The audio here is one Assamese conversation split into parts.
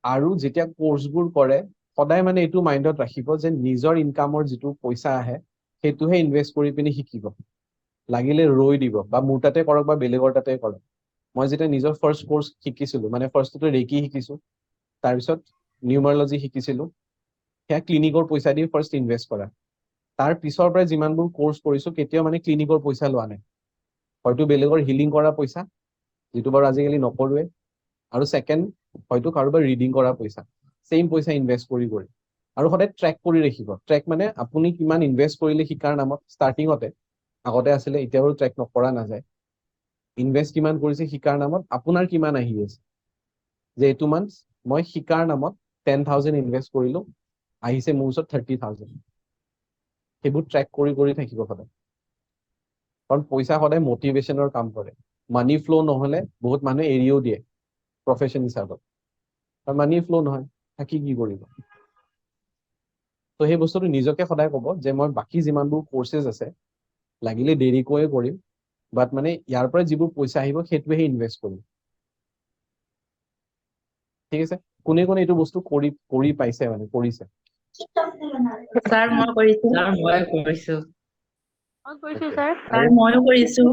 আৰু যেতিয়া কোৰ্চবোৰ কৰে সদায় মানে এইটো মাইণ্ডত ৰাখিব যে নিজৰ ইনকামৰ যিটো পইচা আহে সেইটোহে ইনভেষ্ট কৰি পিনি শিকিব, লাগিলে ৰৈ দিব বা মোৰ তাতে কৰক বা বেলেগৰ তাতে কৰক। মই যেতিয়া নিজৰ ফাৰ্ষ্ট কোৰ্চ শিকিছিলো, মানে ফাৰ্ষ্টতে ৰেকি শিকিছো, তাৰপিছত নিউমাৰলজি শিকিছিলো, সেয়া ক্লিনিকৰ পইচা দি ফাৰ্ষ্ট ইনভেষ্ট কৰা। তাৰ পিছৰ পৰাই যিমানবোৰ কোৰ্চ কৰিছো কেতিয়াও মানে ক্লিনিকৰ পইচা লোৱা নাই, হয়তো বেলেগৰ হিলিং কৰা পইচা, যিটো বাৰু আজিকালি নকৰোৱে, আৰু ছেকেণ্ড হয়তো কাৰোবাৰ ৰিডিং কৰা পইচা, চেম পইচা ইনভেষ্ট কৰি কৰি। আৰু সদায় ট্ৰেক কৰি ৰাখিব। ট্ৰেক মানে আপুনি কিমান ইনভেষ্ট কৰিলে শিকাৰ নামত ষ্টাৰ্টিঙতে, আগতে আছিলে এতিয়া বাৰু ট্ৰেক নকৰা নাযায়, ইনভেষ্ট কিমান কৰিছে শিকাৰ নামত, আপোনাৰ কিমান আহি আছে, যে এইটো মান্থ মই শিকাৰ নামত 10,000 ইনভেষ্ট কৰিলো, আহিছে মোৰ ওচৰত 30,000। সেইবোৰ ট্ৰেক কৰি কৰি থাকিব সদায়, কাৰণ পইচা সদায় মটিভেশ্যনৰ কাম কৰে। মানি ফ্ল' নহলে বহুত মানুহে এৰিও দিয়ে প্ৰফেশ্যন হিচাপত, কাৰণ মানি ফ্ল' নহয়, থাকি কি কৰিব। তো সেই বস্তুটো নিজকে সদায় ক'ব যে মই বাকী যিমানবোৰ কৰ্চেছ আছে লাগিলে দেৰিকৈয়ে কৰিম, বাট মানে ইয়াৰ পৰা যিবোৰ পইচা আহিব সেইটোৱেহে ইনভেষ্ট কৰিম। ঠিক আছে, কোনে কোনে এইটো বস্তু কৰি কৰি পাইছে, মানে কৰিছে? ছাৰ মই কৰিছো। ছাৰ মই কৰিছো। মই কৰিছো Okay. ছাৰ। ছাৰ ময়ো কৰিছো।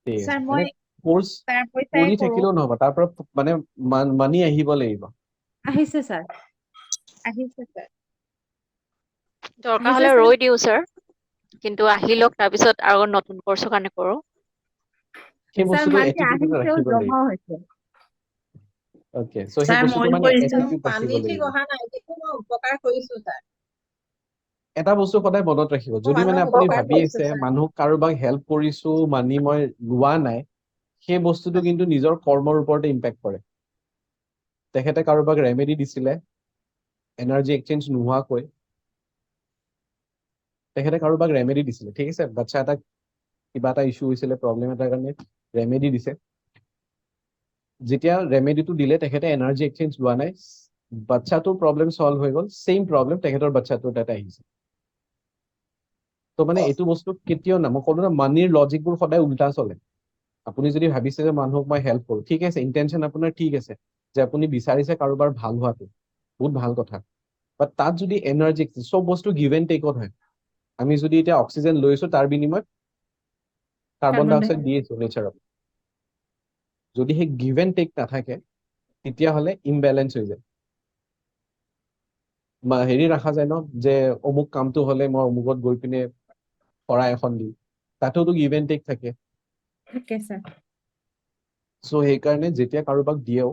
ঠিক আছে, ছাৰ মানে মই কোৰ্চ তাৰ পইচাই কৰি কৰো। থাকিলেও নহব, তাৰ পৰা মানে মানি আহিব লাগিব। আহিছে ছাৰ, আহিছে ছাৰ। দৰকাৰ আহিছে হলে ছাৰ। ৰৈ দিওঁ ছাৰ, কিন্তু আহি লওক তাৰপিছত আৰু নতুন কৰ্চৰ কাৰণে কৰো। সেই ছাৰ বস্তুটো মানি এটিটিউডত আহিছেও ৰাখিব লাগিব। জমাও হৈছে। অকে, চ' সেই ছাৰ বস্তুটো ময়ো মানে কৰিছো। এটিটিউড ৰাখিব পানী ঠিক লাগিব। অহা নাই, কিন্তু মই উপকাৰ কৰিছো ছাৰ। এটা বস্তু সদায় মনত ৰাখিব, মই যদি মানে মানুহক আপুনি উপকাৰ ভাবি কৰিছো আছে ছাৰ। মানুহক কাৰোবাক হেল্প কৰিছো মানি মই লোৱা নাই, সেই বস্তুটো কিন্তু নিজৰ কৰ্মৰ ওপৰতে ইম্পেক্ট কৰে। তেখেতে কাৰোবাক ৰেমেডি দিছিলে এনাৰ্জি এক্সচেঞ্জ নোহোৱাকৈ, তেখেতে কাৰোবাক ৰেমেডি দিছিলে, ঠিক আছে, বাচ্ছা এটাক কিবা এটা ইছ্যু হৈছিলে, প্ৰব্লেম এটাৰ কাৰণে ৰেমেডি দিছে। যেতিয়া ৰেমেডিটো দিলে তেখেতে এনাৰ্জি এক্সচেঞ্জ লোৱা নাই, বাচ্ছাটোৰ প্ৰব্লেম চল্ভ হৈ গ'ল, চেম প্ৰব্লেম তেখেতৰ বাচ্ছাটোৰ তাতে আহিছে। তো মানে এইটো বস্তু কেতিয়াও না, মই ক'লো না মানিৰ লজিকবোৰ সদায় উল্টা চলে। আপুনি যদি ভাবিছে যে মানুহক মই হেল্প কৰো, ঠিক আছে, ইণ্টেনশ্যন আপোনাৰ ঠিক আছে, যে আপুনি বিচাৰিছে কাৰোবাৰ ভাল হোৱাটো, বহুত ভাল কথা, বাট তাত যদি এনাৰ্জি, চব বস্তু গিভ এণ্ড টেকত হয়। আমি যদি এতিয়া অক্সিজেন লৈছো, তাৰ বিনিময়ত কাৰ্বন ডাই অক্সাইড দি আছো নেচাৰত। যদি সেই গিভ এণ্ড টেক নাথাকে তেতিয়াহ'লে ইমবেলেঞ্চ হৈ যায়। হেৰি ৰখা যায় ন, যে অমুক কামটো হলে মই অমুকত গৈ পিনে শৰাই এখন দিম, তাতোতো গিভ এণ্ড টেক থাকে। থাকে ছাৰ। চ' সেইকাৰণে যেতিয়া কাৰোবাক দিয়েও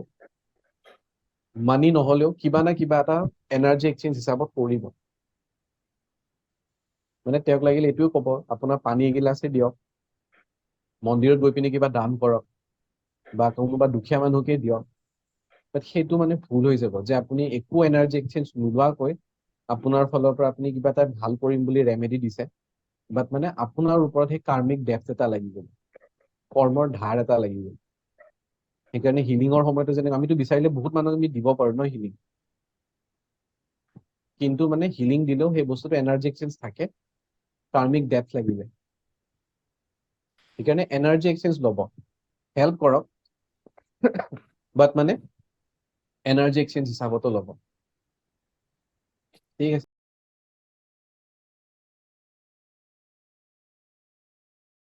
মানি নহলেও কিবা না কিবা এটা এনাৰ্জি এক্সচেঞ্জ হিচাপত কৰিব। মানে তেওঁক লাগিলে এইটোও ক'ব, আপোনাৰ পানী এগিলাচে দিয়ক, মন্দিৰত গৈ পিনে কিবা দান কৰক, বা কোনোবা দুখীয়া মানুহকে দিয়ক, বাট সেইটো মানে ভুল হৈ যাব, যে আপুনি একো এনাৰ্জি এক্সচেঞ্জ নোলোৱাকৈ আপোনাৰ ফালৰ পৰা আপুনি কিবা এটা ভাল কৰিম বুলি ৰেমেডি দিছে, বাট মানে আপোনাৰ ওপৰত সেই কাৰ্মিক ডেপ্থ এটা লাগিব, কৰ্মৰ ধাৰ এটা লাগিব। সেইকাৰণে হিলিঙৰ সময়তো যেনেকে আমিতো বিচাৰিলে বহুত মানুহক আমি দিব পাৰো ন হিলিং, কিন্তু মানে হিলিং দিলেও সেই বস্তুটো এনাৰ্জি এক্সচেঞ্জ থাকে, কাৰ্মিক ডেপ্থ লাগিলে। সেইকাৰণে এনাৰ্জি এক্সচেঞ্জ ল'ব, হেল্প কৰক, বাট মানে এনাৰ্জি এক্সচেঞ্জ হিচাপতো ল'ব। ঠিক আছে।